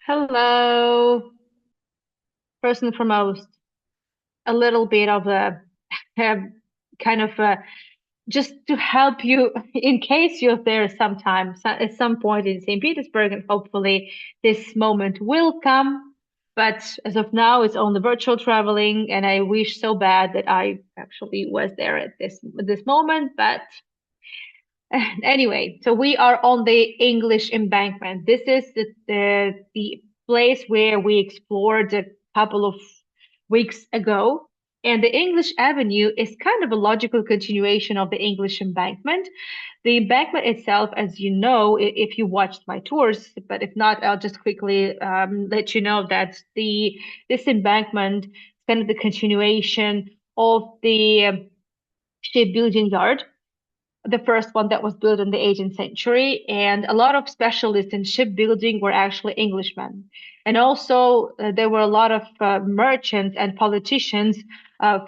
Hello. First and foremost, a little bit of a kind of just to help you in case you're there sometime, at some point in St. Petersburg, and hopefully this moment will come. But as of now, it's only virtual traveling, and I wish so bad that I actually was there at this moment. But anyway, so we are on the English embankment. This is the place where we explored a couple of weeks ago. And the English Avenue is kind of a logical continuation of the English embankment. The embankment itself, as you know, if you watched my tours, but if not, I'll just quickly let you know that the this embankment is kind of the continuation of the shipbuilding yard, the first one that was built in the 18th century, and a lot of specialists in shipbuilding were actually Englishmen. And also, there were a lot of merchants and politicians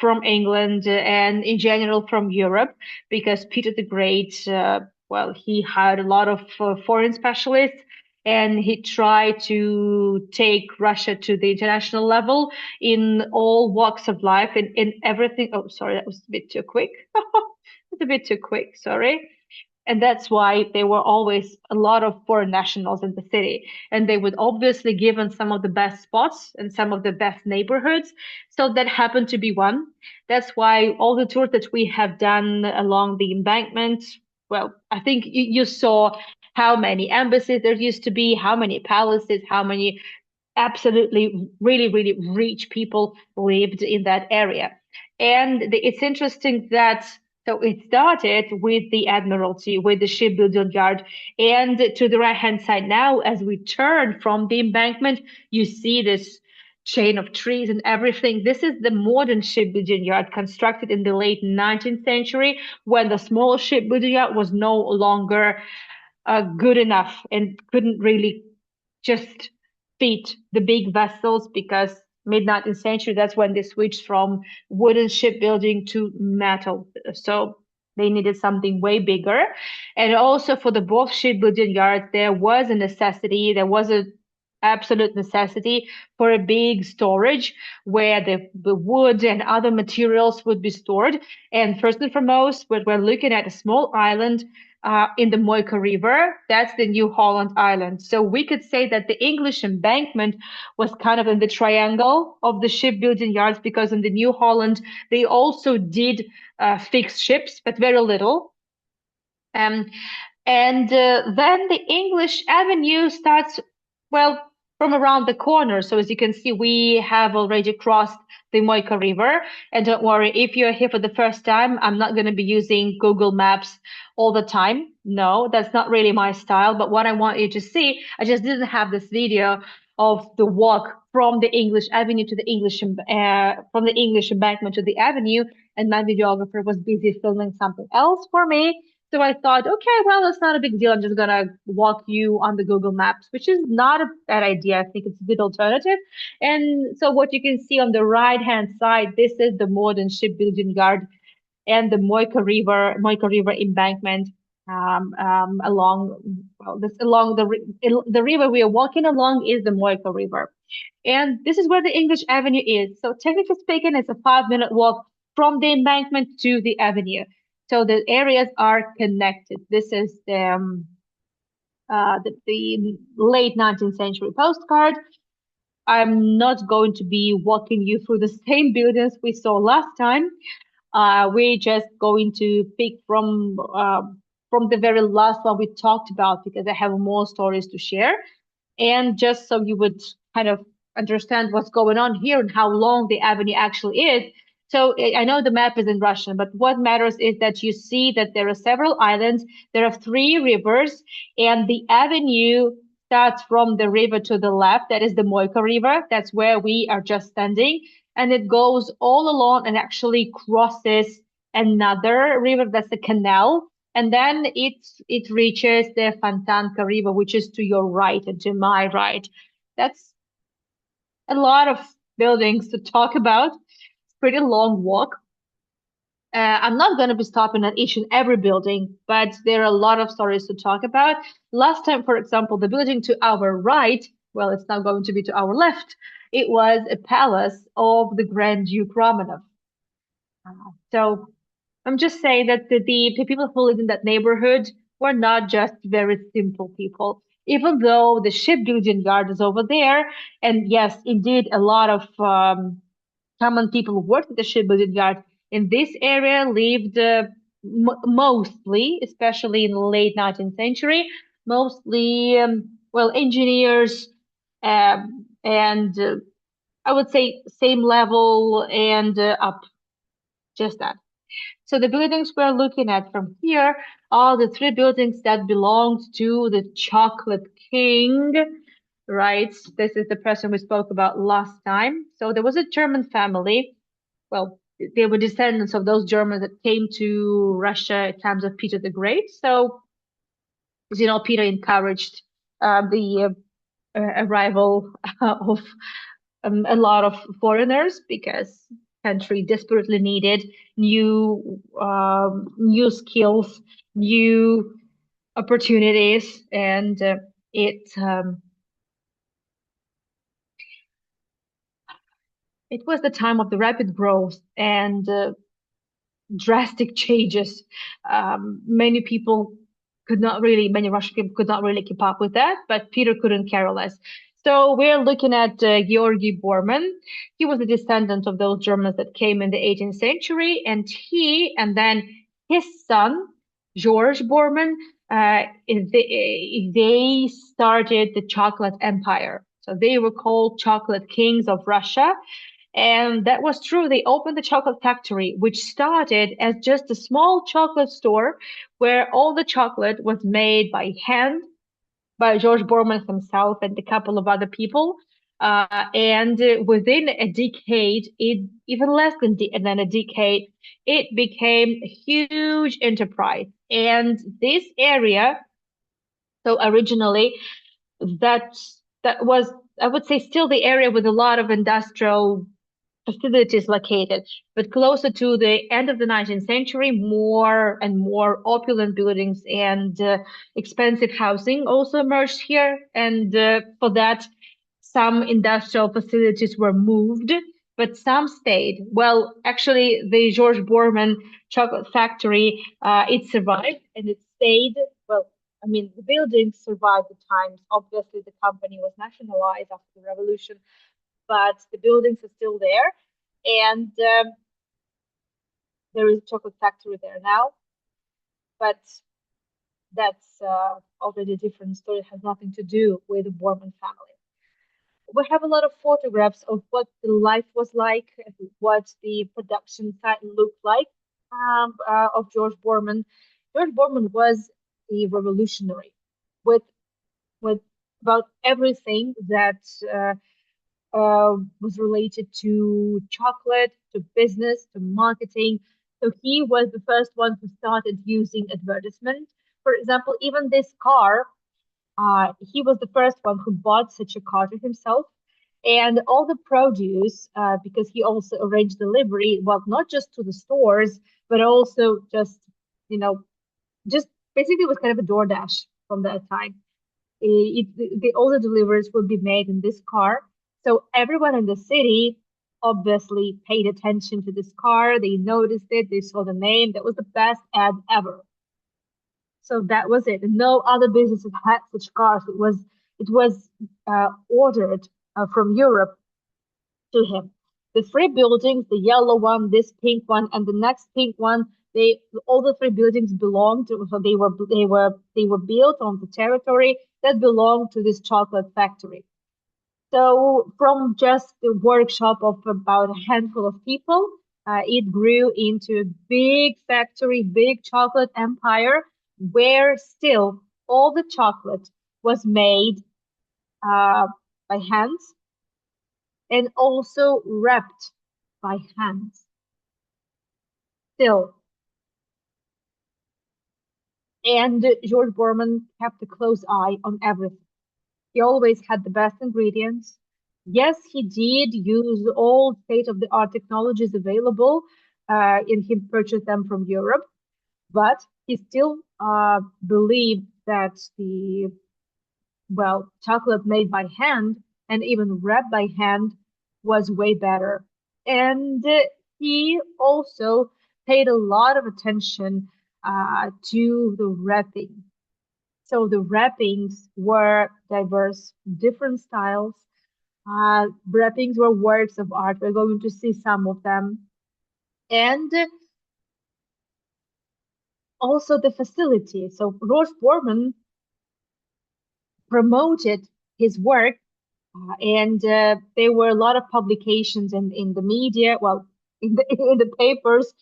from England and in general from Europe, because Peter the Great, well, he had a lot of foreign specialists. And he tried to take Russia to the international level in all walks of life, in everything. Oh, sorry, that was a bit too quick. It's a bit too quick, sorry. And that's why there were always a lot of foreign nationals in the city. And they would obviously given some of the best spots and some of the best neighborhoods. So that happened to be one. That's why all the tours that we have done along the embankment, well, I think you saw how many embassies there used to be, how many palaces, how many absolutely really, really rich people lived in that area. And it's interesting that so it started with the Admiralty, with the shipbuilding yard, and to the right-hand side now, as we turn from the embankment, you see this chain of trees and everything. This is the modern shipbuilding yard constructed in the late 19th century when the small shipbuilding yard was no longer good enough and couldn't really just fit the big vessels, because mid-19th century, that's when they switched from wooden shipbuilding to metal. So they needed something way bigger. And also for the both shipbuilding yards, there was a necessity, there was a absolute necessity for a big storage where the wood and other materials would be stored. And first and foremost, we're looking at a small island in the Moika River. That's the New Holland Island. So we could say that the English embankment was kind of in the triangle of the shipbuilding yards, because in the New Holland, they also did fix ships, but very little. Um, and then the English Avenue starts, well, from around the corner. So as you can see, we have already crossed the Moika River. And don't worry, if you're here for the first time, I'm not going to be using Google Maps all the time. No, that's not really my style. But what I want you to see, I just didn't have this video of the walk from the English Avenue to the from the English embankment to the avenue, and my videographer was busy filming something else for me. So I thought, okay, well, it's not a big deal. I'm just gonna walk you on the Google Maps, which is not a bad idea. I think it's a good alternative. And so what you can see on the right-hand side, this is the modern shipbuilding yard and the Moika River embankment along, well, this along the river we are walking along is the Moika River. And this is where the English Avenue is. So technically speaking, it's a 5-minute walk from the embankment to the avenue. So the areas are connected. This is the late 19th century postcard. I'm not going to be walking you through the same buildings we saw last time. We're just going to pick from the very last one we talked about, because I have more stories to share. And just so you would kind of understand what's going on here and how long the avenue actually is. So I know the map is in Russian, but what matters is that you see that there are several islands, there are 3 rivers, and the avenue starts from the river to the left. That is the Moika River. That's where we are just standing. And it goes all along and actually crosses another river. That's a canal. And then it reaches the Fontanka River, which is to your right and to my right. That's a lot of buildings to talk about. It's a pretty long walk. I'm not going to be stopping at each and every building, but there are a lot of stories to talk about. Last time, for example, the building to our right, well, it's now going to be to our left. It was a palace of the Grand Duke Romanov. So I'm just saying that the people who lived in that neighborhood were not just very simple people. Even though the shipbuilding yard is over there, and yes, indeed, a lot of common people who worked at the shipbuilding yard in this area lived mostly, especially in the late 19th century, mostly, well, engineers, and I would say same level and up, just that. So the buildings we're looking at from here are the three buildings that belonged to the Chocolate King, right? This is the person we spoke about last time. So there was a German family. Well, they were descendants of those Germans that came to Russia at times of Peter the Great. So, as you know, Peter encouraged the arrival of a lot of foreigners because country desperately needed new skills, new opportunities, and it was the time of the rapid growth and drastic changes. Many people many Russian people could not really keep up with that, but Peter couldn't care less. So we're looking at Georgy Bormann. He was a descendant of those Germans that came in the 18th century, and he and then his son, George Bormann, they started the chocolate empire. So they were called chocolate kings of Russia, and that was true. They opened the chocolate factory, which started as just a small chocolate store where all the chocolate was made by hand by George Bormann himself and a couple of other people. And within a decade, even less than a decade, it became a huge enterprise. And this area, so originally, that that was, I would say, still the area with a lot of industrial facilities located, but closer to the end of the 19th century, more and more opulent buildings and expensive housing also emerged here. And for that, some industrial facilities were moved, but some stayed. Well, actually, the George Bormann chocolate factory, it survived and it stayed. Well, I mean, the buildings survived the times. Obviously, the company was nationalized after the revolution, but the buildings are still there. And there is a chocolate factory there now, but that's already a different story. It has nothing to do with the Bormann family. We have a lot of photographs of what the life was like, what the production site looked like of George Bormann. George Bormann was a revolutionary with with about everything that was related to chocolate, to business, to marketing. So he was the first one who started using advertisement. For example, even this car, he was the first one who bought such a car to himself. And all the produce, because he also arranged delivery, well, not just to the stores, but also just, you know, just basically was kind of a DoorDash from that time. All the deliveries would be made in this car. So everyone in the city obviously paid attention to this car. They noticed it. They saw the name. That was the best ad ever. So that was it. No other businesses had such cars. It was ordered from Europe to him. The three buildings, the yellow one, this pink one, and the next pink one, they all the three buildings belonged to, so they were built on the territory that belonged to this chocolate factory. So from just the workshop of about a handful of people, it grew into a big factory, big chocolate empire, where still all the chocolate was made uh, by hands and also wrapped by hands. Still, and George Bormann kept a close eye on everything. He always had the best ingredients. Yes, he did use all state-of-the-art technologies available, and he purchased them from Europe, but he still believed that Well, chocolate made by hand and even wrapped by hand was way better. And he also paid a lot of attention to the wrapping. So the wrappings were diverse, different styles. Wrappings were works of art. We're going to see some of them. And also the facility. So Rolf Bormann promoted his work, and there were a lot of publications in the media, well, in the papers,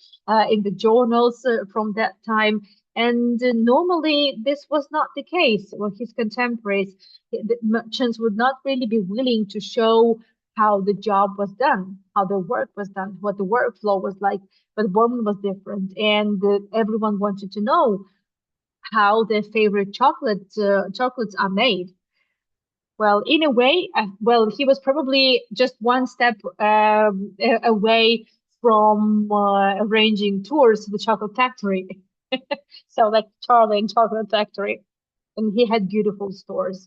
in the journals from that time. And normally this was not the case. Well, his contemporaries, the merchants would not really be willing to show how the job was done, how the work was done, what the workflow was like. But Bormann was different, and everyone wanted to know how their favorite chocolates are made. Well, in a way, well, he was probably just one step away from arranging tours to the chocolate factory. So, like Charlie and Chocolate Factory, and he had beautiful stores.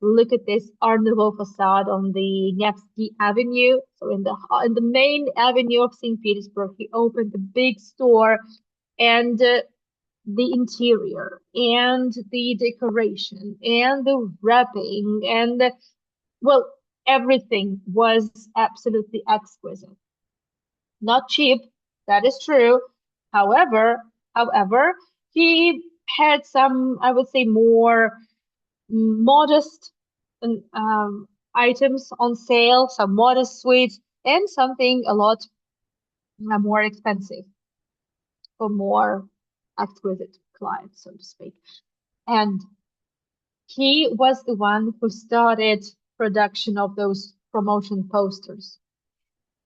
Look at this Art Nouveau facade on the Nevsky Avenue. So in the main avenue of St. Petersburg, he opened a big store, and the interior and the decoration and the wrapping and well, everything was absolutely exquisite. Not cheap, that is true. However, he had some, I would say, more modest items on sale, some modest sweets, and something a lot more expensive for more exquisite clients, so to speak. And he was the one who started production of those promotion posters.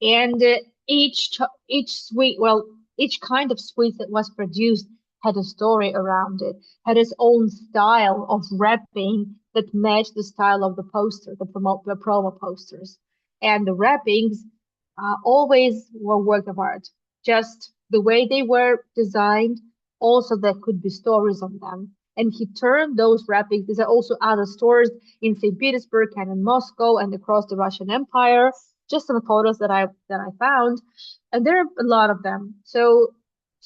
And each sweet, well, each kind of sweet that was produced had a story around it, had its own style of wrapping that matched the style of the poster, the promo posters. And the wrappings always were work of art. Just the way they were designed, also there could be stories on them. And he turned those wrappings. These are also other stores in St. Petersburg and in Moscow and across the Russian Empire. Just some photos that I found, and there are a lot of them. So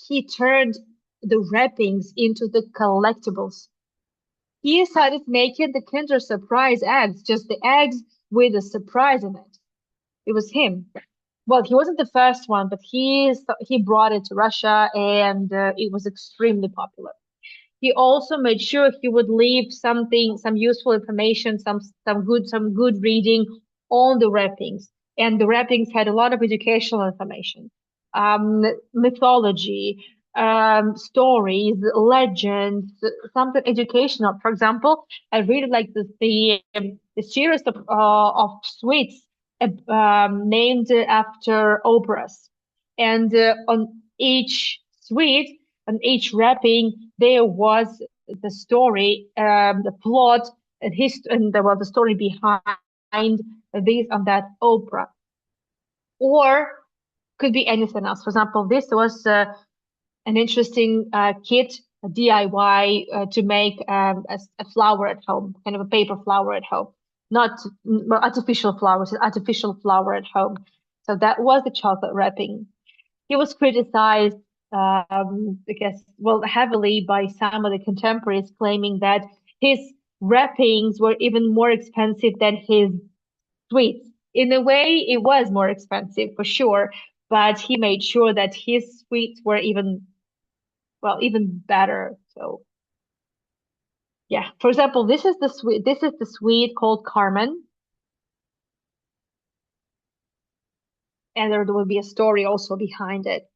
he turned the wrappings into the collectibles. He started making the Kinder Surprise eggs, just the eggs with a surprise in it. It was him. Well, he wasn't the first one, but he brought it to Russia, and it was extremely popular. He also made sure he would leave something, some useful information, some good reading on the wrappings. And the wrappings had a lot of educational information, mythology, stories, legends, something educational. For example, I really like the series of sweets named after operas, and on each sweet, on each wrapping, there was the story, the plot, and well, the story behind this and that opera, or could be anything else. For example, this was an interesting kit, a DIY to make a flower at home, kind of a paper flower at home, not well, artificial flowers, artificial flower at home. So that was the chocolate wrapping. He was criticized, I guess, well, heavily by some of the contemporaries, claiming that his wrappings were even more expensive than his sweets. In a way, it was more expensive for sure, but he made sure that his sweets were even, well, even better. So yeah, for example, this is the sweet. This is the sweet called Carmen, and there will be a story also behind it.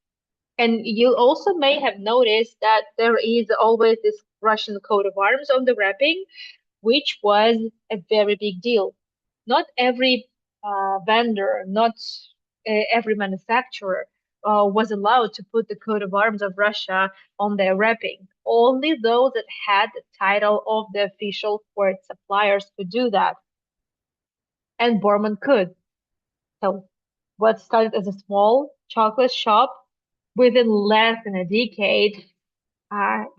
And you also may have noticed that there is always this Russian coat of arms on the wrapping, which was a very big deal. Not every vendor, not every manufacturer was allowed to put the coat of arms of Russia on their wrapping. Only those that had the title of the official court suppliers could do that, and Bormann could. So, what started as a small chocolate shop, within less than a decade,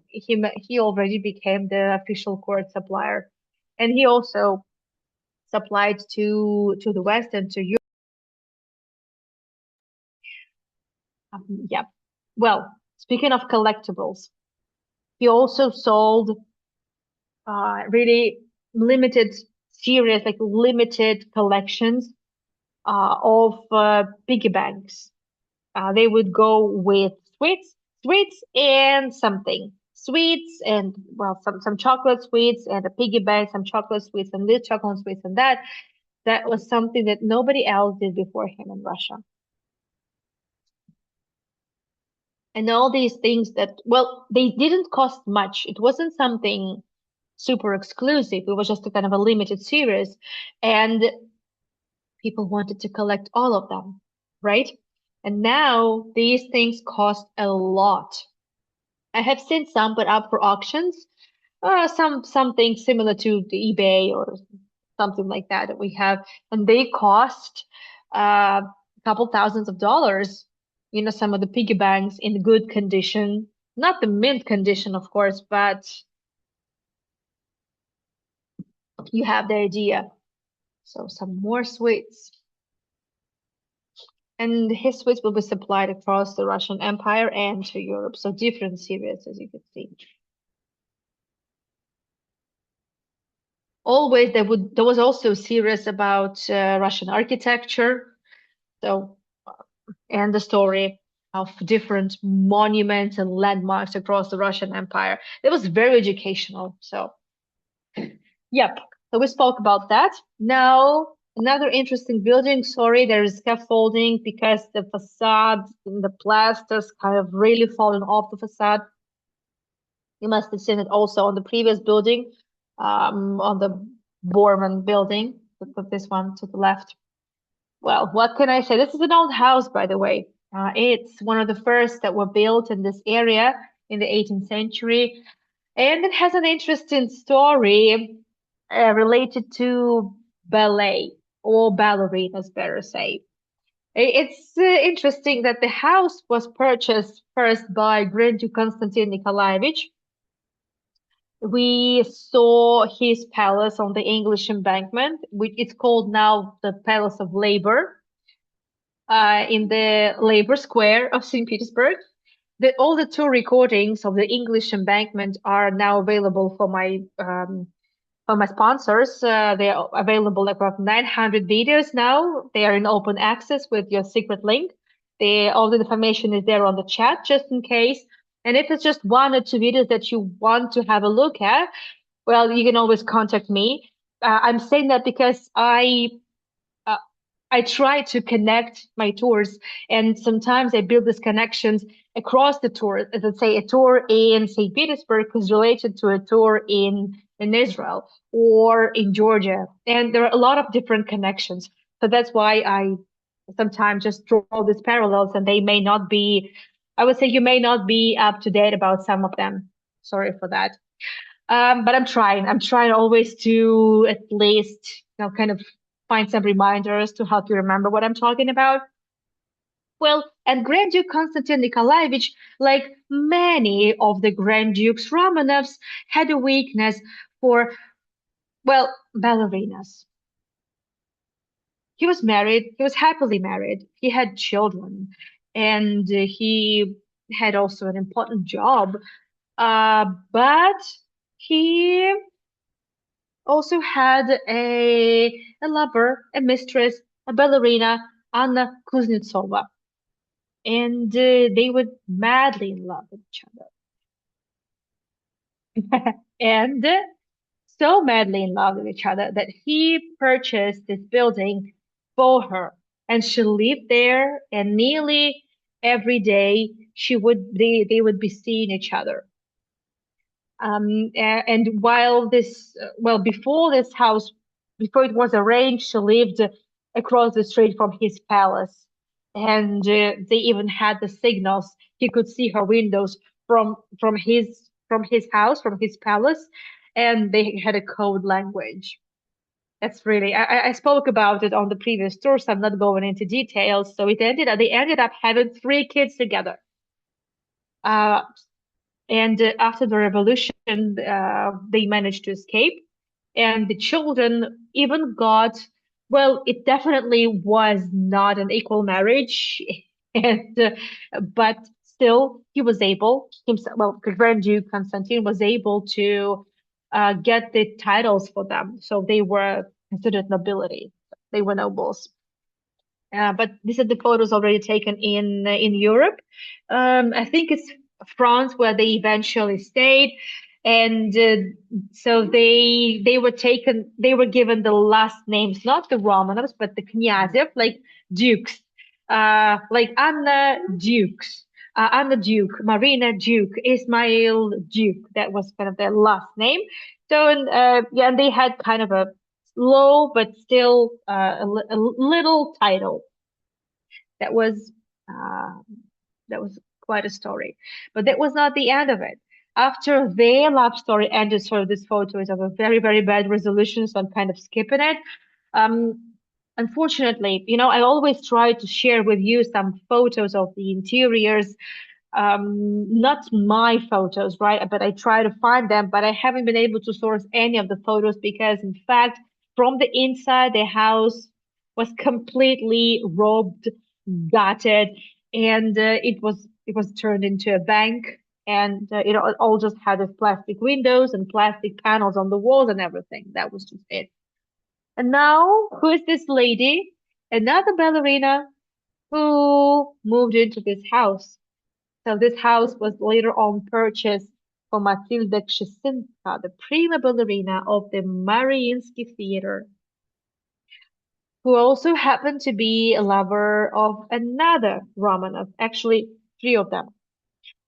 he already became the official court supplier. And he also supplied to the West and to Europe. Yeah. Well, speaking of collectibles, he also sold really limited series, like limited collections of piggy banks. They would go with sweets and something. Sweets and well, some chocolate sweets and a piggy bank, some chocolate sweets and this chocolate sweets and that. That was something that nobody else did before him in Russia. And all these things that, well, they didn't cost much. It wasn't something super exclusive. It was just a kind of a limited series. And people wanted to collect all of them, right? And now these things cost a lot. I have seen some put up for auctions, something similar to the eBay or something like that that we have, and they cost a couple thousands of dollars. You know, some of the piggy banks in good condition, not the mint condition, of course, but you have the idea. So some more sweets. And his sweets will be supplied across the Russian Empire and to Europe. So different series, as you can see. Always there was also a series about Russian architecture. So and the story of different monuments and landmarks across the Russian Empire. It was very educational. So, yep. So we spoke about that. Now, another interesting building. Sorry, there is scaffolding because the facade and the plasters kind of really fallen off the facade. You must have seen it also on the previous building, on the Borman building. Put this one to the left. Well, what can I say? This is an old house, by the way. It's one of the first that were built in this area in the 18th century, and it has an interesting story related to ballet or ballerinas, better say. It's interesting that the house was purchased first by Grand Duke Constantine Nikolaevich. We saw his palace on the English embankment, which it's called now the Palace of Labor in the Labor Square of St. Petersburg. All the tour recordings of the English embankment are now available for my sponsors. They are available like about 900 videos now. They are in open access with your secret link. All the information is there on the chat just in case. And if it's just one or two videos that you want to have a look at, well, you can always contact me. I'm saying that because uh, I try to connect my tours, and sometimes I build these connections across the tour. As let's say, a tour in St. Petersburg is related to a tour in Israel or in Georgia, and there are a lot of different connections. So that's why I sometimes just draw these parallels, and they may not be. I would say you may not be up to date about some of them. Sorry for that. But I'm trying. I'm trying always to at least, kind of find some reminders to help you remember what I'm talking about. Well, and Grand Duke Constantine Nikolaevich, like many of the Grand Dukes Romanovs, had a weakness for, well, ballerinas. He was married. He was happily married. He had children, and he had also an important job. But he also had a lover, a mistress, a ballerina, Anna Kuznetsova, and they were madly in love with each other, and so madly in love with each other that he purchased this building for her, and she lived there, and nearly every day they would be seeing each other. And while well, before it was arranged, she lived across the street from his palace. And they even had the signals. He could see her windows from his house, from his palace, and they had a code language. That's really, I spoke about it on the previous tour, so I'm not going into details. So they ended up having three kids together. Uh, and after the revolution, they managed to escape. and the children even got, well, it definitely was not an equal marriage, and but still he was able himself, well, the Grand Duke Constantine was able to get the titles for them, so they were considered nobility. They were nobles. But these are the photos already taken in Europe. I think it's France where they eventually stayed, and so they were taken. They were given the last names, not the Romanovs, but the Knyazev, like dukes, like Anna Dukes. Anna Duke, Marina Duke, Ismail Duke. That was kind of their last name. So, and yeah, and they had kind of a low but still a little title that was uh, that was quite a story. But that was not the end of it. After their love story ended, sort of this photo is of a very, very bad resolution, so I'm kind of skipping it. Unfortunately, I always try to share with you some photos of the interiors, not my photos, right? But I try to find them, but I haven't been able to source any of the photos because, in fact, from the inside, the house was completely robbed, gutted, and it was turned into a bank. And it all just had the plastic windows and plastic panels on the walls and everything. That was just it. And now, who is this lady? Another ballerina who moved into this house. So this house was later on purchased for Matilda Kshestinska, the prima ballerina of the Mariinsky Theater, who also happened to be a lover of another Romanov, actually three of them.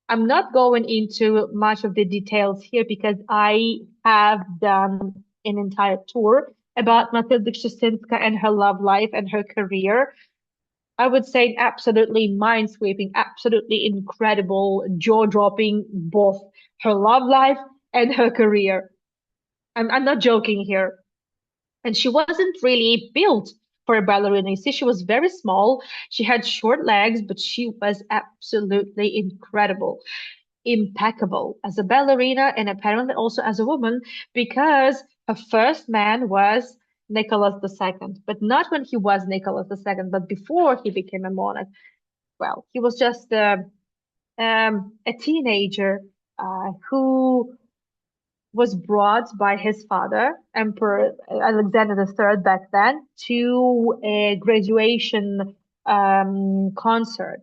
I'm not going into much of the details here because I have done an entire tour about Matilda Kshestinska and her love life and her career. I would say absolutely mind-sweeping, absolutely incredible, jaw-dropping, both her love life and her career. I'm not joking here. And she wasn't really built for a ballerina. You see, she was very small. She had short legs, but she was absolutely incredible, impeccable as a ballerina and apparently also as a woman because her first man was Nicholas II, but not when he was Nicholas II, but before he became a monarch. Well, he was just a teenager who was brought by his father, Emperor Alexander III back then, to a graduation concert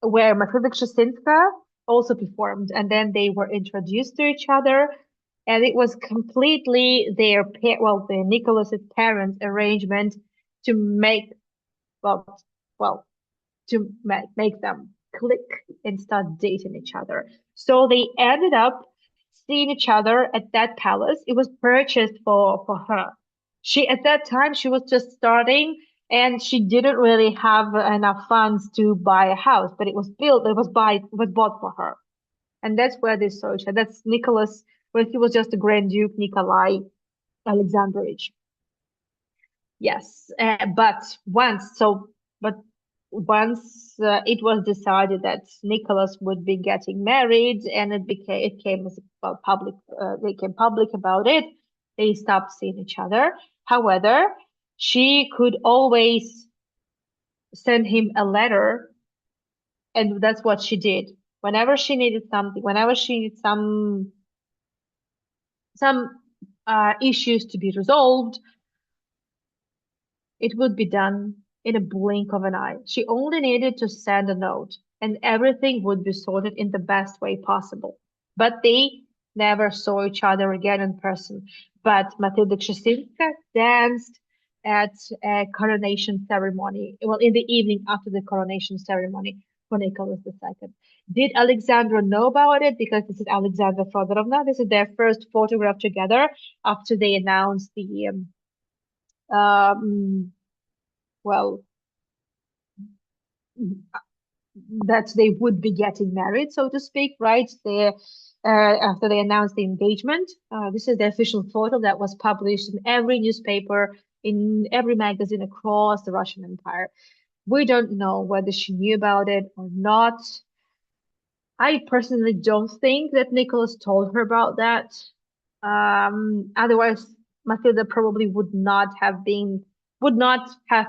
where Matilda Kshestinska also performed, and then they were introduced to each other, and it was completely the Nicholas's parents' arrangement to make well, well, to make them click and start dating each other. So they ended up seeing each other at that palace. It was purchased for her. She at that time she was just starting and she didn't really have enough funds to buy a house, but it was bought for her. And that's where they saw each other. That's Nicholas when he was just a Grand Duke Nikolai Alexandrovich. Yes, but once it was decided that Nicholas would be getting married, and it came as public, they came public about it. They stopped seeing each other. However, she could always send him a letter, and that's what she did. Whenever she needed something, whenever she needed some issues to be resolved, it would be done in a blink of an eye. She only needed to send a note, and everything would be sorted in the best way possible. But they never saw each other again in person. But Matilda Kshestinska danced at a coronation ceremony, well, in the evening after the coronation ceremony for Nicholas II. Did Alexandra know about it? Because this is Alexandra Fedorovna. This is their first photograph together after they announced um, well, that they would be getting married, so to speak, right? After they announced the engagement. This is the official photo that was published in every newspaper, in every magazine across the Russian Empire. We don't know whether she knew about it or not. I personally don't think that Nicholas told her about that. Otherwise, Matilda probably would not have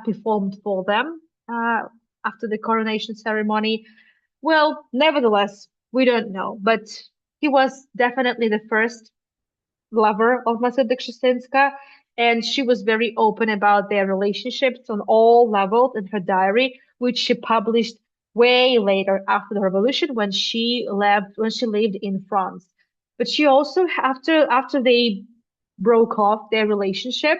performed for them after the coronation ceremony. Well, nevertheless, we don't know, but he was definitely the first lover of Matilda Kshestinska, and she was very open about their relationships on all levels in her diary, which she published way later after the revolution when she lived in France. But she also after they broke off their relationship,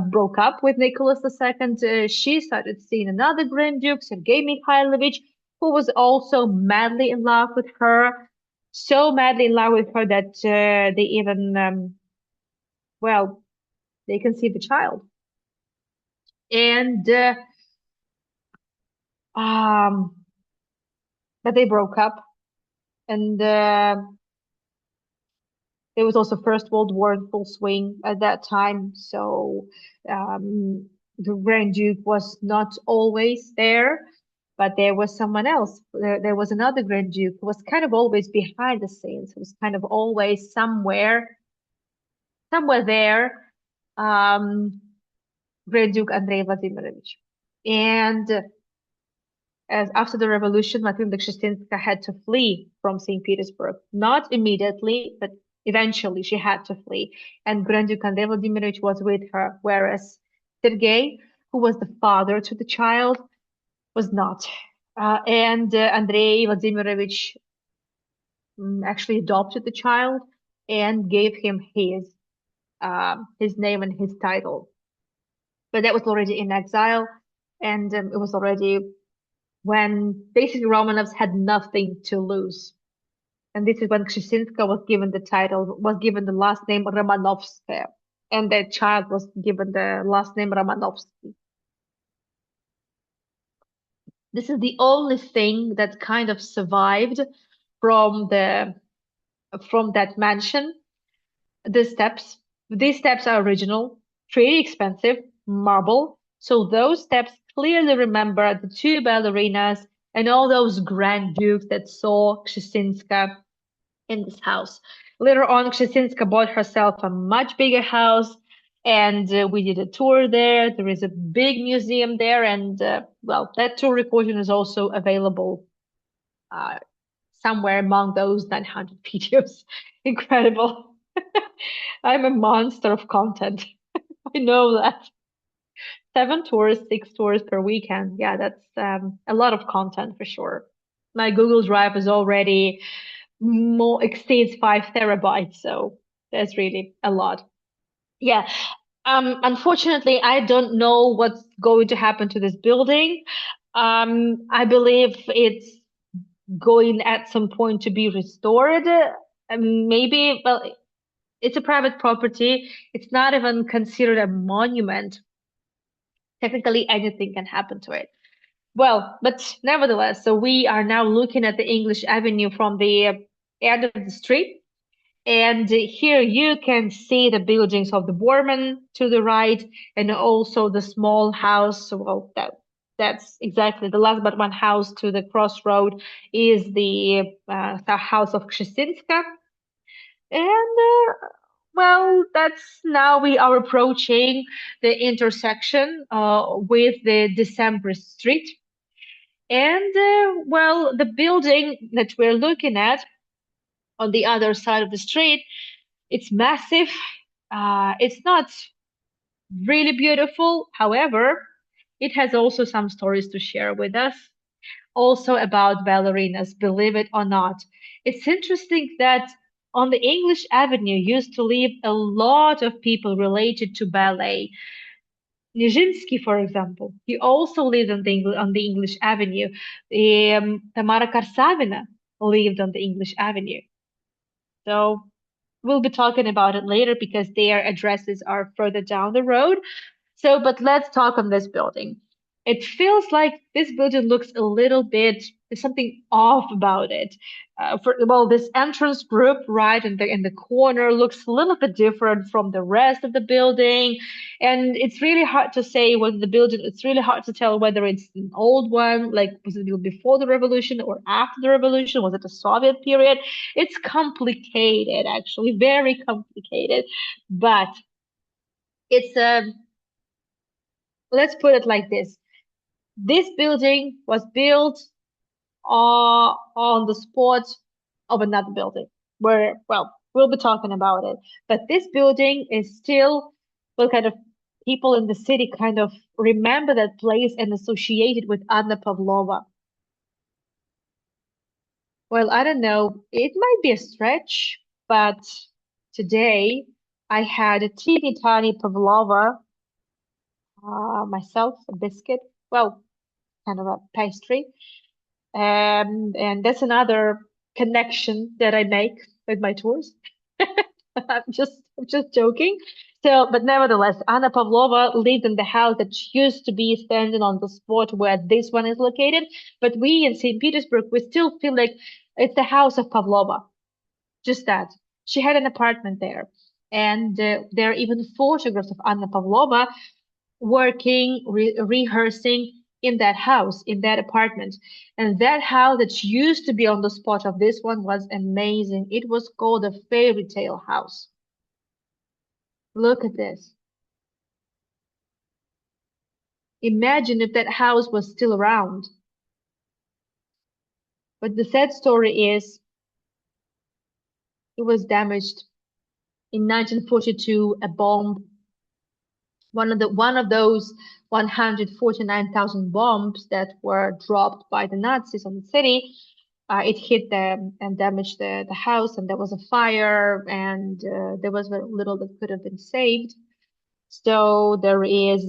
broke up with Nicholas II, she started seeing another Grand Duke, Sergei Mikhailovich, who was also madly in love with her, so madly in love with her that they even well, they conceived a child. And um, but they broke up, and there was also First World War in full swing at that time. So the Grand Duke was not always there, but there was someone else. There was another Grand Duke who was kind of always behind the scenes. Who was kind of always somewhere there. Um, Grand Duke Andrei Vladimirovich. And as after the revolution, Matilda Kshestinska had to flee from St. Petersburg. Not immediately, but eventually she had to flee. And Grand Duke Andrei Vladimirovich was with her, whereas Sergei, who was the father to the child, was not. And Andrei Vladimirovich actually adopted the child and gave him his name and his title. But that was already in exile, and it was already when basically Romanovs had nothing to lose. And this is when Kshestinska was given the title, was given the last name Romanovskaya, and the child was given the last name Romanovsky. This is the only thing that kind of survived from the from that mansion. The steps, these steps are original, pretty expensive, marble. So those steps clearly remember the two ballerinas and all those grand dukes that saw Kshestinska in this house. Later on, Kshestinska bought herself a much bigger house, and we did a tour there. There is a big museum there, and well, that tour recording is also available uh, somewhere among those 900 videos. Incredible. I'm a monster of content. I know that. 7 tours, 6 tours per weekend. Yeah, that's a lot of content for sure. My Google Drive is already more exceeds 5 terabytes, so that's really a lot. Yeah. Unfortunately, I don't know what's going to happen to this building. I believe it's going at some point to be restored. Maybe, well, it's a private property. It's not even considered a monument. Technically, anything can happen to it. Well, but nevertheless, so we are now looking at the English Avenue from the end of the street. And here you can see the buildings of the Borman to the right, and also the small house. Well, that's exactly the last but one house to the crossroad is the house of Kshestinska. And well, that's now we are approaching the intersection with the December Street. And well, the building that we're looking at on the other side of the street, it's massive. It's not really beautiful. However, it has also some stories to share with us. Also about ballerinas, believe it or not. It's interesting that on the English Avenue used to live a lot of people related to ballet. Nijinsky, for example, he also lived on the English Avenue. Tamara Karsavina lived on the English Avenue. So we'll be talking about it later because their addresses are further down the road. So, but let's talk on this building. It feels like this building looks a little bit, there's something off about it. Well, this entrance group right in the corner looks a little bit different from the rest of the building, and it's really hard to say whether the building. It's really hard to tell whether it's an old one, like was it built before the revolution or after the revolution? Was it a Soviet period? It's complicated, actually, very complicated, but It's let's put it like this. This building was built on the spot of another building where, well, we'll be talking about it. But this building is still, well, kind of people in the city kind of remember that place and associate it with Anna Pavlova. Well, I don't know. It might be a stretch, but today I had a teeny tiny pavlova myself, a biscuit. Well, kind of a pastry. And that's another connection that I make with my tours. I'm just joking. So, but nevertheless, Anna Pavlova lived in the house that used to be standing on the spot where this one is located. But we in St. Petersburg, we still feel like it's the house of Pavlova. Just that. She had an apartment there. And there are even photographs of Anna Pavlova working, rehearsing in that house, in that apartment. And that house that used to be on the spot of this one was amazing. It was called a fairy tale house. Look at this. Imagine if that house was still around. But the sad story is it was damaged. In 1942, a bomb, one of those 149,000 bombs that were dropped by the Nazis on the city, it hit them and damaged the house, and there was a fire, and there was very little that could have been saved. So there is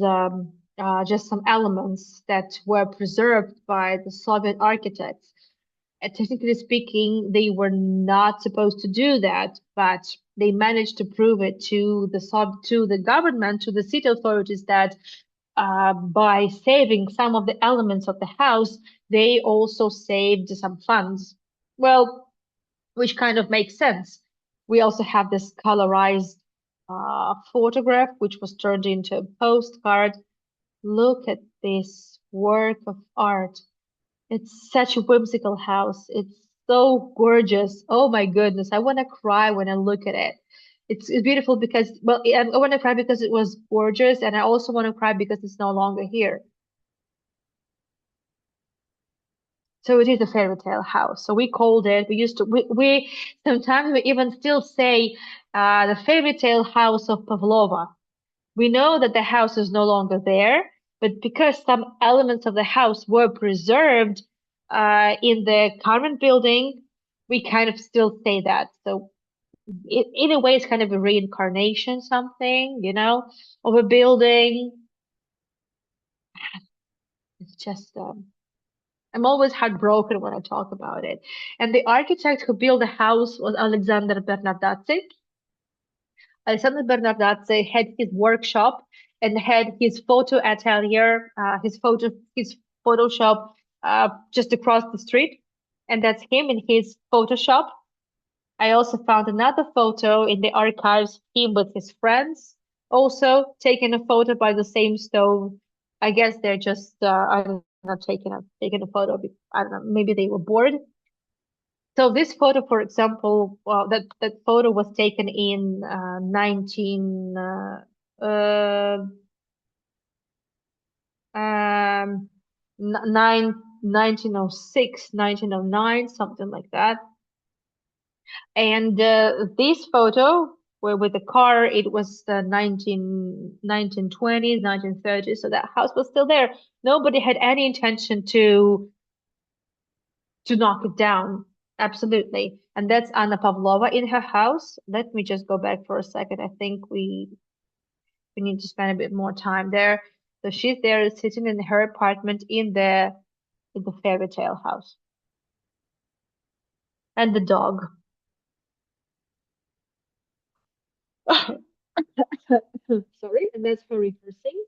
just some elements that were preserved by the Soviet architects. Technically speaking, they were not supposed to do that, but they managed to prove it to the government, to the city authorities that by saving some of the elements of the house, they also saved some funds. Well, which kind of makes sense. We also have this colorized photograph, which was turned into a postcard. Look at this work of art. It's such a whimsical house. It's so gorgeous. Oh my goodness. I want to cry when I look at it. It's beautiful because, well, I want to cry because it was gorgeous, and I also want to cry because it's no longer here. So it is a fairy tale house. So we called it, we sometimes we even still say the fairy tale house of Pavlova. We know that the house is no longer there, but because some elements of the house were preserved in the current building, we kind of still say that. So in a way, it's kind of a reincarnation, something, of a building. It's just, I'm always heartbroken when I talk about it. And the architect who built the house was Alexander Bernardazzi. Alexander Bernardazzi had his workshop and had his photo atelier, his Photoshop just across the street. And that's him in his Photoshop. I also found another photo in the archives, him with his friends, also taken a photo by the same stove. I guess they're just, I don't know, taking a photo. I don't know, maybe they were bored. So this photo, for example, well, that photo was taken in uh, um, nine, 1906, 1909, something like that. And this photo, where with the car, it was the 1920s, 1930s. So that house was still there. Nobody had any intention to knock it down. Absolutely. And that's Anna Pavlova in her house. Let me just go back for a second. I think we need to spend a bit more time there. So she's there sitting in her apartment in the fairy tale house. And the dog. Sorry, and that's her rehearsing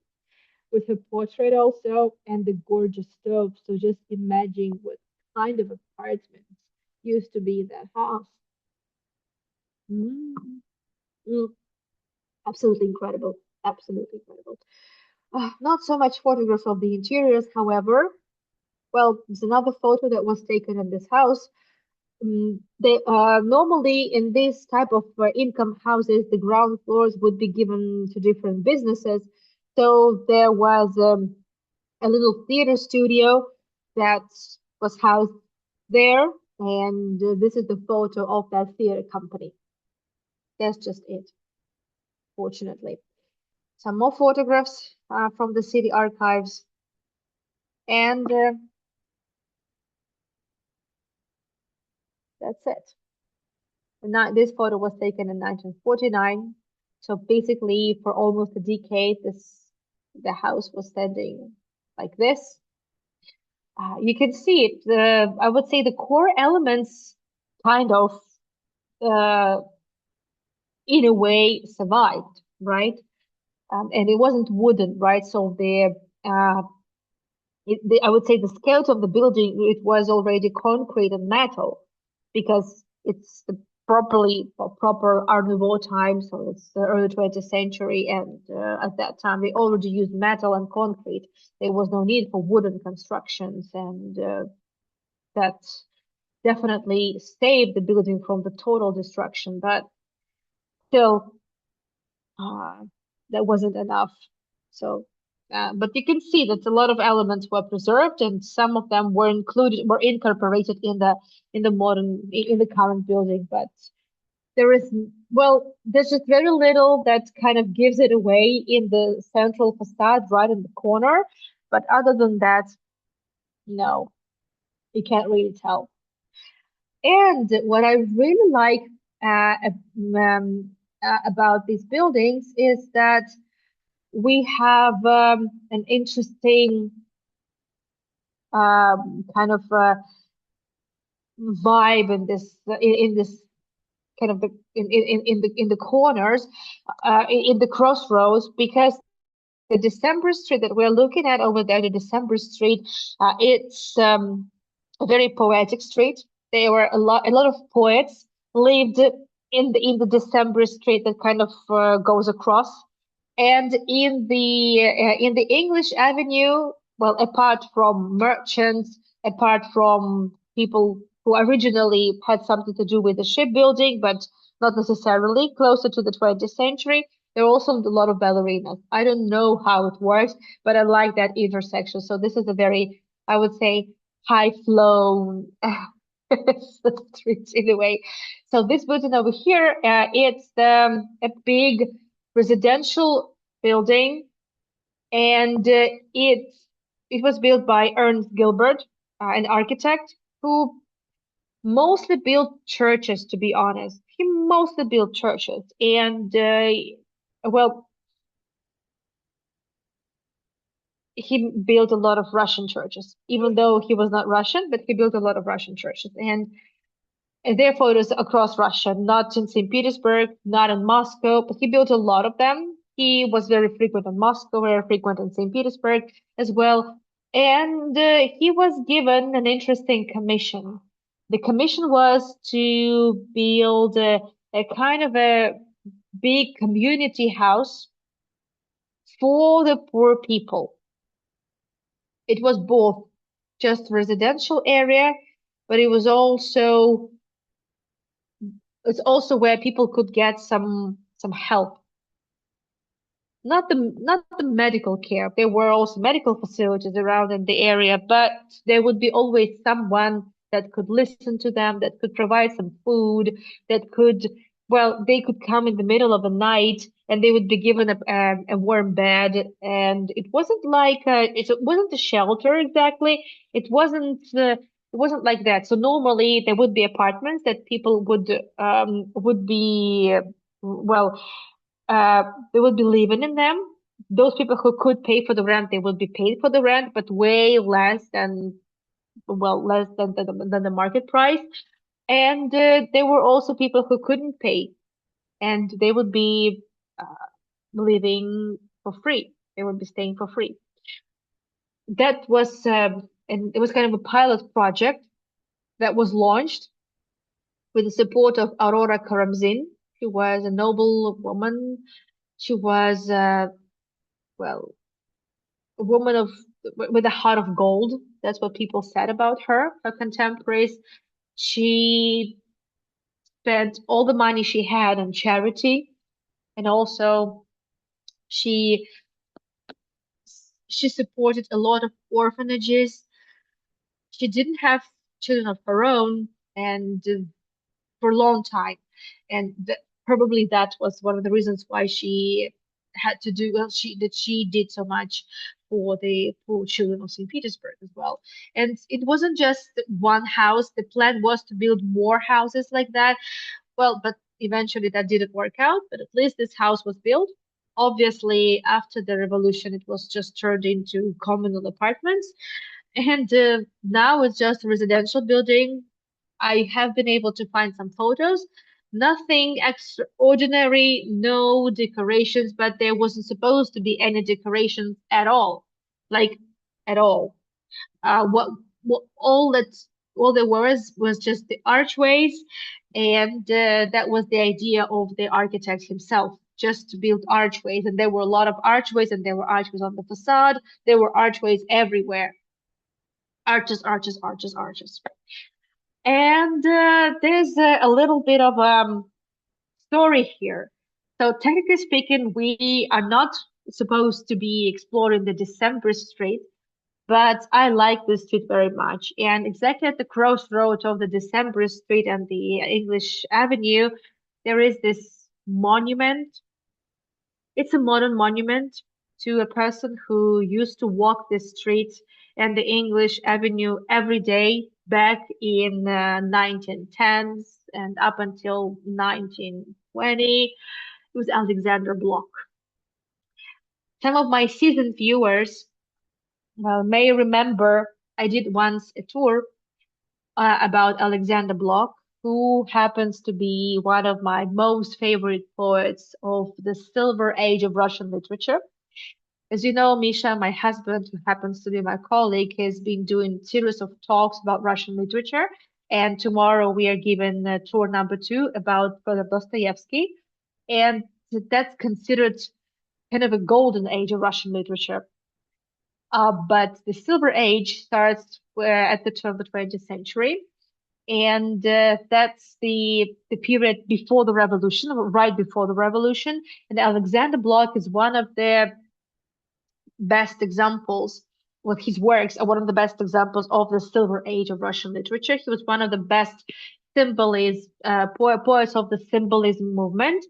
with her portrait also and the gorgeous stove. So just imagine what kind of apartments used to be in that house. Mm, mm, absolutely incredible. Absolutely incredible. Not so much photographs of the interiors, however. Well, there's another photo that was taken in this house. they normally in this type of income houses, the ground floors would be given to different businesses. So there was a little theater studio that was housed there, and this is the photo of that theater company. That's just it, fortunately. Some more photographs from the city archives, and that's it. This photo was taken in 1949. So basically, for almost a decade, this the house was standing like this. You can see it. I would say the core elements kind of, uh, in a way, survived, right? And it wasn't wooden, right? So uh, I would say the skeleton of the building, it was already concrete and metal because it's the proper Art Nouveau time, so it's the early 20th century, and at that time they already used metal and concrete. There was no need for wooden constructions, and that definitely saved the building from the total destruction. But still, uh, that wasn't enough. So, but you can see that a lot of elements were preserved, and some of them were incorporated in the in the current building. But there is, well, there's just very little that kind of gives it away in the central facade, right in the corner. But other than that, no, you can't really tell. And what I really like about these buildings is that we have an interesting kind of vibe in this kind of in the corners, in the crossroads, because the December Street that we're looking at over there, the December Street, it's a very poetic street. There were a lot of poets lived in the December Street that kind of goes across. And in the English Avenue, well, apart from merchants, apart from people who originally had something to do with the shipbuilding, but not necessarily closer to the 20th century, there are also a lot of ballerinas. I don't know how it works, but I like that intersection. So this is a very, I would say, high flow street in a way. So this building over here, it's a big residential building, and it was built by Ernst Gilbert, an architect who mostly built churches. To be honest, he mostly built churches, and well, he built a lot of Russian churches, even though he was not Russian, but he built a lot of Russian churches, and therefore it was across Russia, not in St. Petersburg, not in Moscow, but he built a lot of them. He was very frequent in Moscow, very frequent in St. Petersburg as well. And he was given an interesting commission. The commission was to build a kind of a big community house for the poor people. It was both just residential area, but it's also where people could get some help. Not the medical care. There were also medical facilities around in the area, but there would be always someone that could listen to them, that could provide some food, that could, well, they could come in the middle of the night and they would be given a warm bed. And it wasn't like it wasn't a shelter exactly. It wasn't like that. So normally there would be apartments that people would be well they would be living in them. Those people who could pay for the rent, they would be paid for the rent, but way less than, well, less than the market price. And there were also people who couldn't pay, and they would be living for free. They would be staying for free. That was, and it was kind of a pilot project that was launched with the support of Aurora Karamzin. She was a noble woman. She was, well, a woman with a heart of gold. That's what people said about her, her contemporaries. She spent all the money she had on charity, and also she she supported a lot of orphanages. She didn't have children of her own, and for a long time, and probably that was one of the reasons why she had to do well. She did so much for the poor children of St. Petersburg as well. And it wasn't just one house. The plan was to build more houses like that. Well, but eventually that didn't work out. But at least this house was built. Obviously, after the revolution, it was just turned into communal apartments. And now it's just a residential building. I have been able to find some photos. Nothing extraordinary, no decorations, but there wasn't supposed to be any decorations at all. Like, at all. What all there was just the archways, and that was the idea of the architect himself, just to build archways. And there were a lot of archways, and there were archways on the facade. There were archways everywhere. Arches, arches, arches, arches. And there's a little bit of story here. So technically speaking, we are not supposed to be exploring the December Street, but I like this street very much. And exactly at the crossroads of the December Street and the English Avenue, there is this monument. It's a modern monument to a person who used to walk the street and the English Avenue every day back in 1910s and up until 1920. It was Alexander Bloch. Some of my seasoned viewers may remember I did once a tour about Alexander Bloch, who happens to be one of my most favorite poets of the Silver Age of Russian literature. As you know, Misha, my husband, who happens to be my colleague, has been doing series of talks about Russian literature. And tomorrow we are given tour number two about Fyodor Dostoevsky. And that's considered kind of a golden age of Russian literature. But the Silver Age starts at the turn of the 20th century. And that's the period before the revolution, right before the revolution. And Alexander Bloch is one of the best examples. Well, his works are one of the best examples of the Silver Age of Russian literature. He was one of the best poets of the symbolism movement.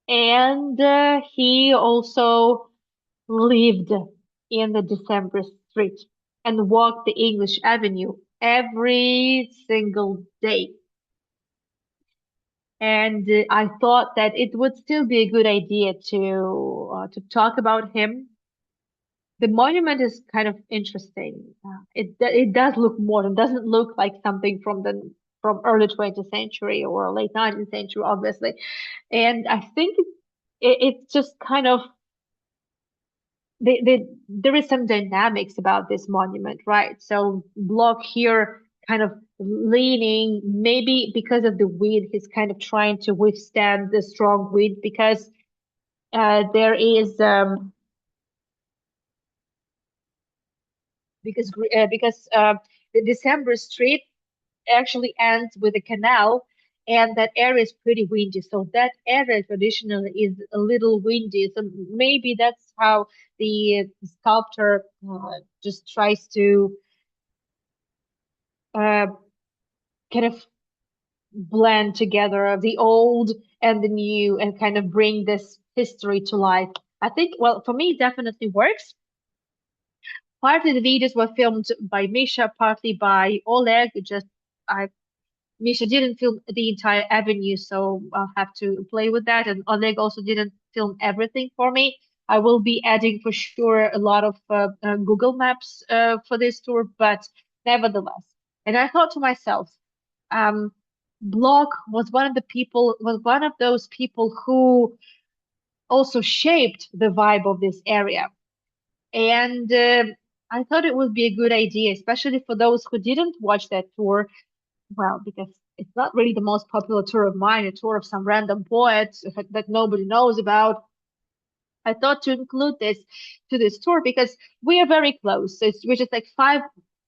And he also lived in the December Street and walked the English Avenue every single day. And I thought that it would still be a good idea to talk about him. The monument is kind of interesting. It does look modern. Doesn't look like something from early 20th century or late 19th century, obviously. And I think it's just kind of there is some dynamics about this monument, right? So Block here kind of leaning, maybe because of the wind, he's kind of trying to withstand the strong wind because there is because the December Street actually ends with a canal, and that area is pretty windy. So that area traditionally is a little windy. So maybe that's how the sculptor just tries to uh, kind of blend together the old and the new and kind of bring this history to life. I think, well, for me, it definitely works. Partly the videos were filmed by Misha, partly by Oleg. Just I Misha didn't film the entire avenue, so I'll have to play with that. And Oleg also didn't film everything for me. I will be adding for sure a lot of Google Maps for this tour, but nevertheless. And I thought to myself, um, Block was one of those people who also shaped the vibe of this area. And I thought it would be a good idea, especially for those who didn't watch that tour, well, because it's not really the most popular tour of mine, a tour of some random poet that nobody knows about. I thought to include this to this tour because we are very close. We're just like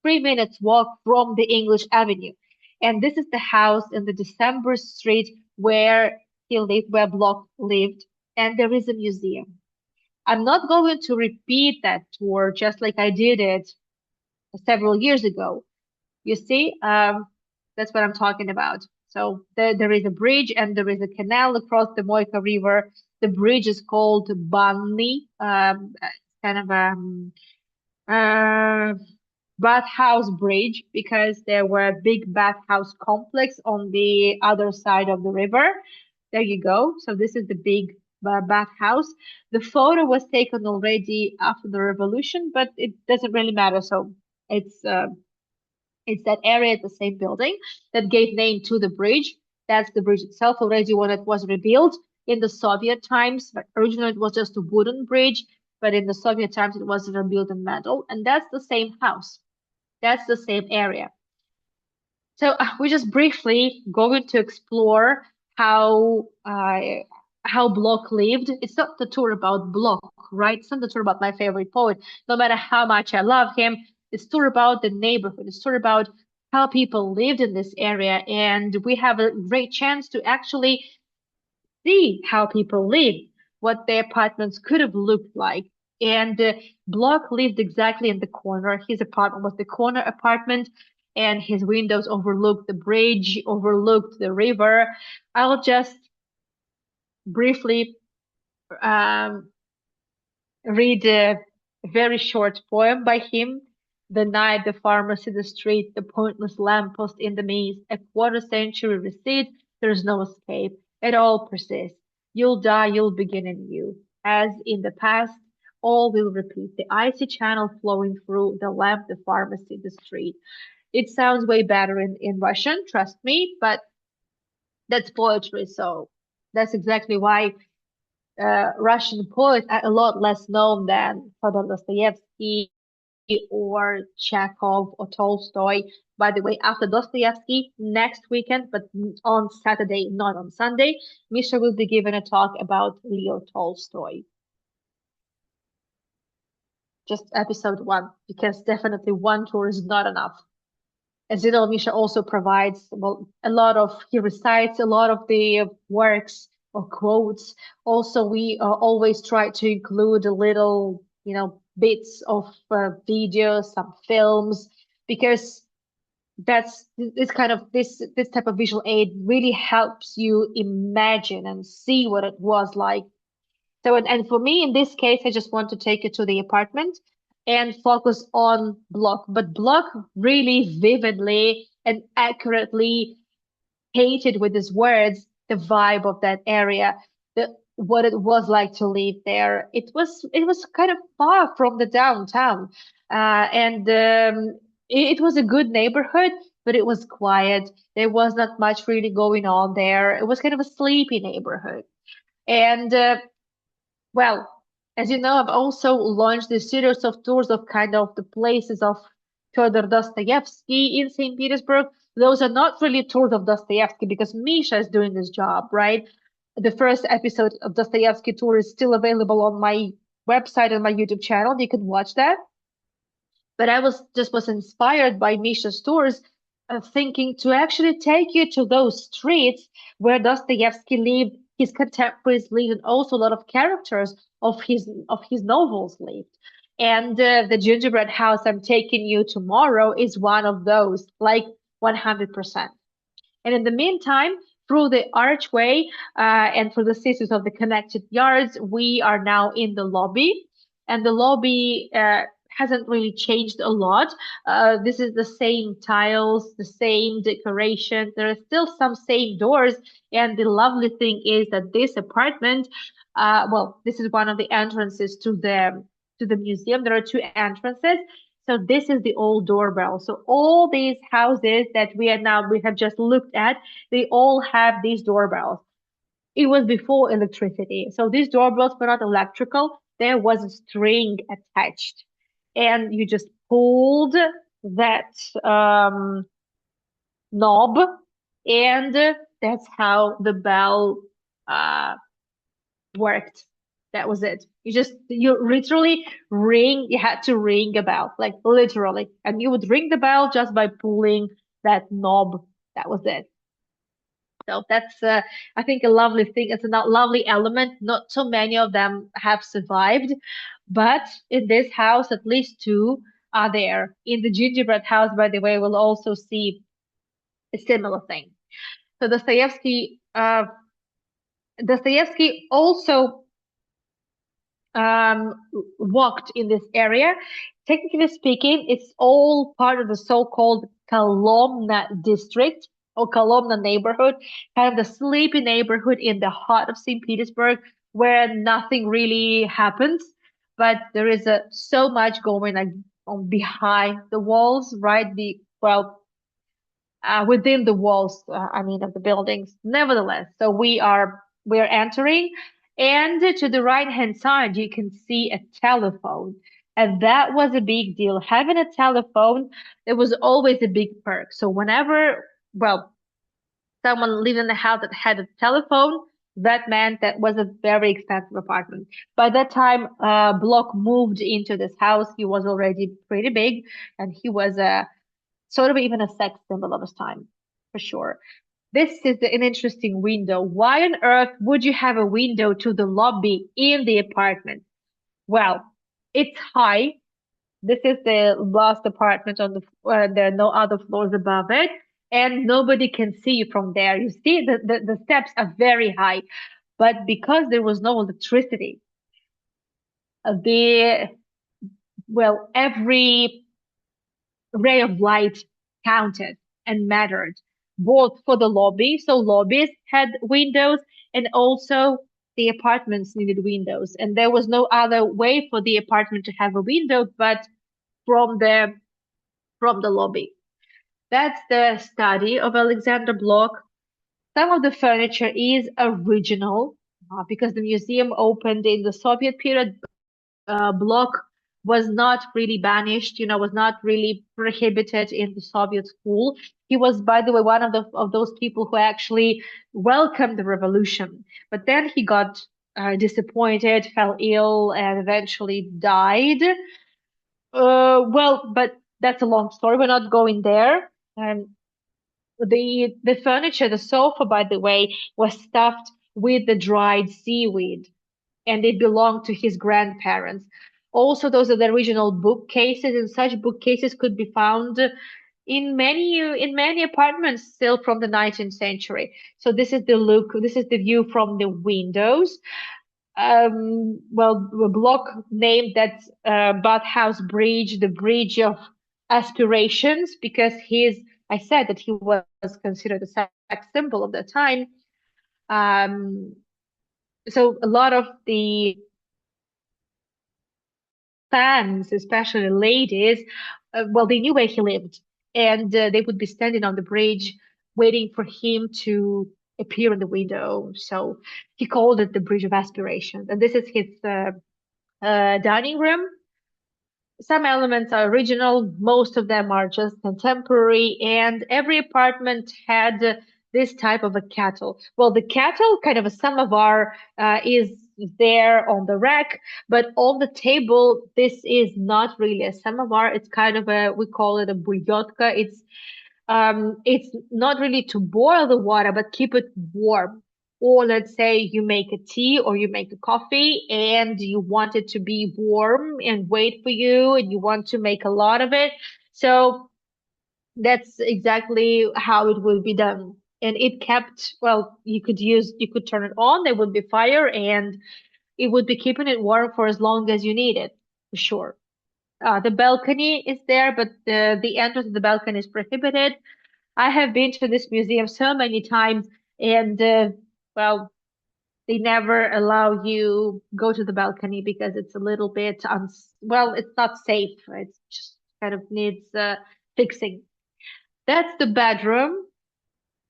3 minutes walk from the English Avenue. And this is the house in the December street where he lived, where Block lived. And there is a museum. I'm not going to repeat that tour just like I did it several years ago. You see, that's what I'm talking about. So there is a bridge and there is a canal across the Moika River. The bridge is called Banni, kind of uh, bathhouse bridge because there were a big bathhouse complex on the other side of the river. There you go. So this is the big bathhouse. The photo was taken already after the revolution, but it doesn't really matter. So it's uh, it's that area at the same building that gave name to the bridge. That's the bridge itself already when it was rebuilt in the Soviet times. But originally it was just a wooden bridge, but in the Soviet times it was rebuilt in metal. And that's the same house. That's the same area. So we're just briefly going to explore how uh, how Bloch lived. It's not the tour about Bloch, right? It's not the tour about my favorite poet. No matter how much I love him, it's a tour about the neighborhood. It's a tour about how people lived in this area, and we have a great chance to actually see how people lived, what their apartments could have looked like. And Bloch lived exactly in the corner. His apartment was the corner apartment, and his windows overlooked the bridge, overlooked the river. I'll just briefly um, read a very short poem by him. The night, the pharmacy, the street, the pointless lamppost in the maze, a quarter century receipt, there's no escape. It all persists. You'll die, you'll begin anew. As in the past, all will repeat. The icy channel flowing through the lamp, the pharmacy, the street. It sounds way better in Russian, trust me, but that's poetry, so that's exactly why Russian poets are a lot less known than Fyodor Dostoevsky or Chekhov or Tolstoy. By the way, after Dostoevsky, next weekend, but on Saturday, not on Sunday, Misha will be given a talk about Leo Tolstoy. Just episode one, because definitely one tour is not enough. As you know, Misha also provides well, a lot of, he recites a lot of the works or quotes. Also, we always try to include a little, bits of videos, some films, because that's this kind of this type of visual aid really helps you imagine and see what it was like. So, and for me, in this case, I just want to take it to the apartment and focus on Block. But Block really vividly and accurately painted with his words the vibe of that area, what it was like to live there. It was kind of far from the downtown, and it was a good neighborhood, but it was quiet. There was not much really going on there. It was kind of a sleepy neighborhood. And well, as you know, I've also launched a series of tours of kind of the places of Fyodor Dostoevsky in St. Petersburg. Those are not really tours of Dostoevsky because Misha is doing this job, right? The first episode of Dostoevsky tour is still available on my website and my YouTube channel. You can watch that. But I was inspired by Misha's tours, thinking to actually take you to those streets where Dostoevsky lived, his contemporaries lived, and also a lot of characters of his novels lived. And the gingerbread house I'm taking you tomorrow is one of those, like 100%. And in the meantime, through the archway and through the sisters of the connected yards, we are now in the lobby. And the lobby hasn't really changed a lot. This is the same tiles, the same decoration. There are still some same doors. And the lovely thing is that this apartment, well, this is one of the entrances to the museum. There are two entrances. So this is the old doorbell. So all these houses that we have just looked at, they all have these doorbells. It was before electricity. So these doorbells were not electrical. There was a string attached. And you just pulled that knob, and that's how the bell uh, worked. That was it. You literally you had to ring a bell, like literally. And you would ring the bell just by pulling that knob That was it. So that's, I think, a lovely thing. It's a lovely element. Not so many of them have survived, but in this house, at least two are there. In the gingerbread house, by the way, we'll also see a similar thing. So Dostoevsky also um, walked in this area. Technically speaking, it's all part of the so-called Kolomna district or Kolomna neighborhood, kind of the sleepy neighborhood in the heart of St. Petersburg, where nothing really happens, but there is so much going on behind the walls, right? Within the walls, I mean, of the buildings. Nevertheless, so we're entering, and to the right hand side, you can see a telephone. And that was a big deal. Having a telephone, it was always a big perk. So whenever, well, someone lived in a house that had a telephone, that meant that was a very expensive apartment. By that time, Block moved into this house. He was already pretty big, and he was a sort of even a sex symbol of his time, for sure. This is an interesting window. Why on earth would you have a window to the lobby in the apartment? Well, it's high. This is the last apartment on there are no other floors above it, and nobody can see you from there. You see, the steps are very high, but because there was no electricity, the every ray of light counted and mattered, both for the lobby, so lobbies had windows, and also the apartments needed windows. And there was no other way for the apartment to have a window but from the lobby. That's the study of Alexander Bloch. Some of the furniture is original because the museum opened in the Soviet period. Bloch was not really banished, was not really prohibited in the Soviet school. He was, by the way, one of those people who actually welcomed the revolution. But then he got disappointed, fell ill, and eventually died. But that's a long story. We're not going there. The furniture, the sofa, by the way, was stuffed with the dried seaweed, and it belonged to his grandparents. Also, those are the original bookcases, and such bookcases could be found in many apartments still from the 19th century. So this is the look, this is the view from the windows. The block named that bathhouse bridge the bridge of aspirations because I said that he was considered a sex symbol of the time. Um, so a lot of the fans, especially ladies, they knew where he lived, and they would be standing on the bridge waiting for him to appear in the window. So he called it the Bridge of Aspirations, and this is his dining room. Some elements are original, most of them are just contemporary, and every apartment had this type of a kettle. Well, the kettle, kind of a samovar, is there on the rack, but on the table, this is not really a samovar. It's kind of we call it a bulyotka. It's not really to boil the water, but keep it warm. Or let's say you make a tea or you make a coffee and you want it to be warm and wait for you and you want to make a lot of it. So that's exactly how it will be done. And it kept, you could turn it on, there would be fire and it would be keeping it warm for as long as you need it, for sure. The balcony is there, but the entrance to the balcony is prohibited. I have been to this museum so many times, and well, they never allow you go to the balcony because it's a little bit it's not safe. It's just kind of needs fixing. That's the bedroom.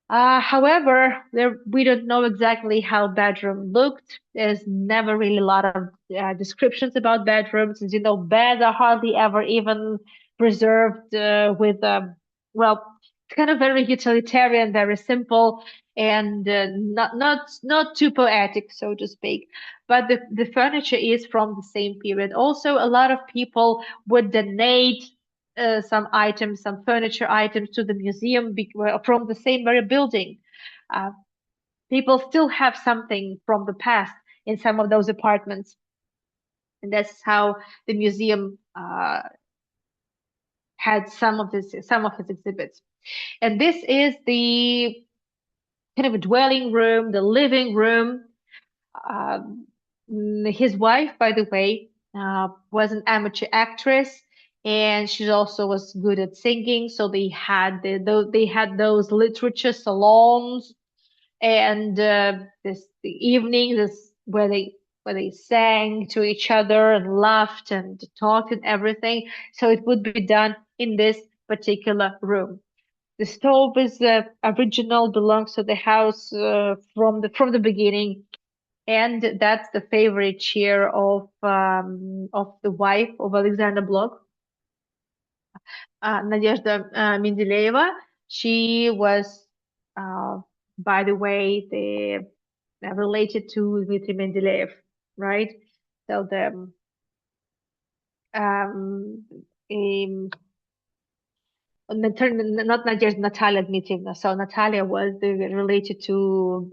However, we don't know exactly how bedroom looked. There's never really a lot of descriptions about bedrooms. As you know, beds are hardly ever even preserved with it's kind of very utilitarian, very simple, and not too poetic, so to speak. But the furniture is from the same period. Also, a lot of people would donate some items, some furniture items to the museum from the same very building. Uh, People still have something from the past in some of those apartments, and that's how the museum had some of his exhibits. And this is the kind of a dwelling room, the living room. Um, his wife, by the way, was an amateur actress, and she also was good at singing. So they had those literature salons and the evenings where they sang to each other and laughed and talked and everything. So it would be done in this particular room. The stove is original, belongs to the house from the beginning, and that's the favorite chair of the wife of Alexander Blok, Nadezhda Mendeleeva. She was, uh, by the way, related to Dmitry Mendeleev, right? So the um, um, not Nadezhda, Natalia Dmitrievna. So Natalia was related to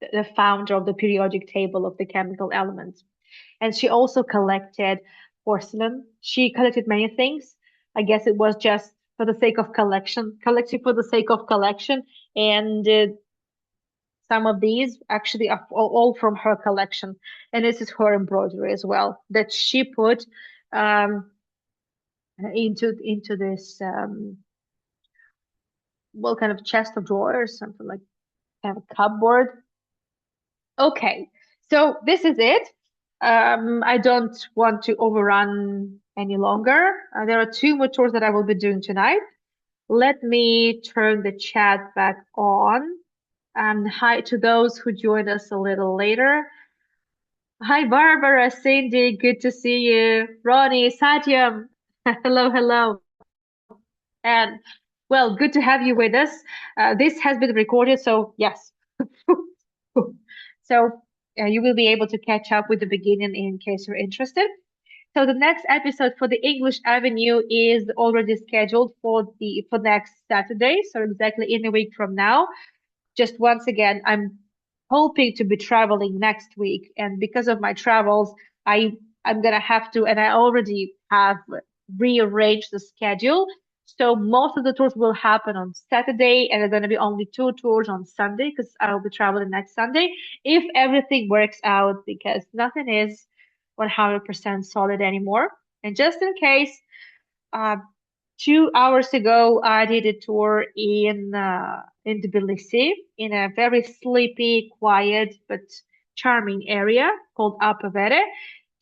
the founder of the periodic table of the chemical elements. And she also collected porcelain. She collected many things. I guess it was just for the sake of collecting for the sake of collection. And some of these actually are all from her collection. And this is her embroidery as well that she put um, into this well, kind of chest of drawers, something like kind of a cupboard. Okay, so this is it. I don't want to overrun any longer. There are two more tours that I will be doing tonight. Let me turn the chat back on. Hi to those who joined us a little later. Hi, Barbara, Cindy, good to see you. Ronnie, Satyam, hello, hello. And well, good to have you with us. This has been recorded, so yes. So you will be able to catch up with the beginning in case you're interested. So the next episode for the English Avenue is already scheduled for next Saturday, so exactly in a week from now. Just once again, I'm hoping to be traveling next week, and because of my travels, I'm gonna have to, and I already have rearranged the schedule. So most of the tours will happen on Saturday, and there are gonna be only two tours on Sunday because I will be traveling next Sunday if everything works out, because nothing is 100% solid anymore. And just in case, uh, 2 hours ago, I did a tour in Tbilisi in a very sleepy, quiet but charming area called Apavere.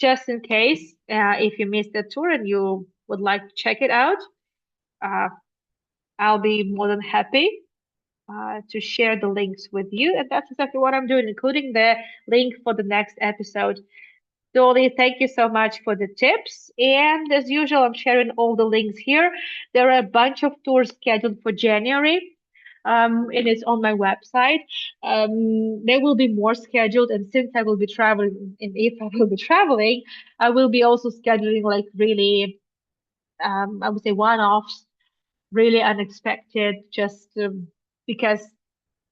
Just in case, if you missed the tour and you would like to check it out, uh, I'll be more than happy to share the links with you. And that's exactly what I'm doing, including the link for the next episode. Dolly, thank you so much for the tips. And as usual, I'm sharing all the links here. There are a bunch of tours scheduled for January. And it's on my website. There will be more scheduled, and since I will be traveling, and if I will be traveling, I will be also scheduling like really, I would say one-offs, really unexpected, just because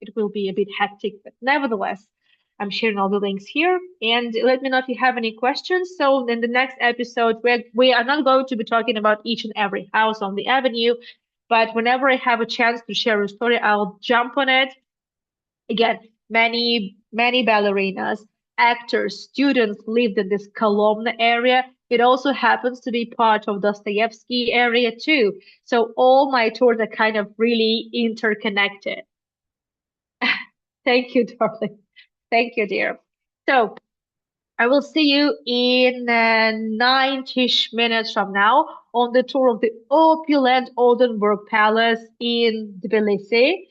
it will be a bit hectic, but nevertheless, I'm sharing all the links here. And let me know if you have any questions. So in the next episode, we are not going to be talking about each and every house on the avenue, but whenever I have a chance to share a story, I'll jump on it. Again, many ballerinas, actors, students lived in this Kolomna area. It also happens to be part of Dostoevsky area too. So all my tours are kind of really interconnected. Thank you, darling. Thank you, dear. So I will see you in 90-ish minutes from now on the tour of the opulent Oldenburg Palace in Tbilisi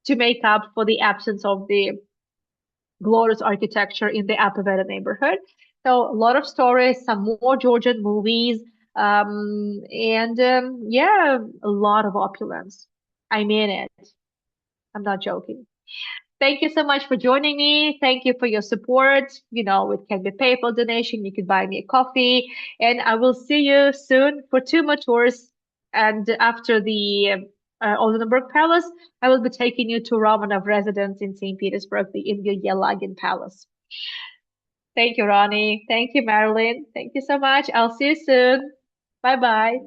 to make up for the absence of the glorious architecture in the Apaveda neighborhood. So a lot of stories, some more Georgian movies, and yeah, a lot of opulence. I mean it. I'm not joking. Thank you so much for joining me. Thank you for your support. You know, it can be PayPal donation. You can buy me a coffee. And I will see you soon for two more tours. And after the Oldenburg Palace, I will be taking you to Romanov residence in St. Petersburg, the Angliyskiy Palace. Thank you, Ronnie. Thank you, Marilyn. Thank you so much. I'll see you soon. Bye bye.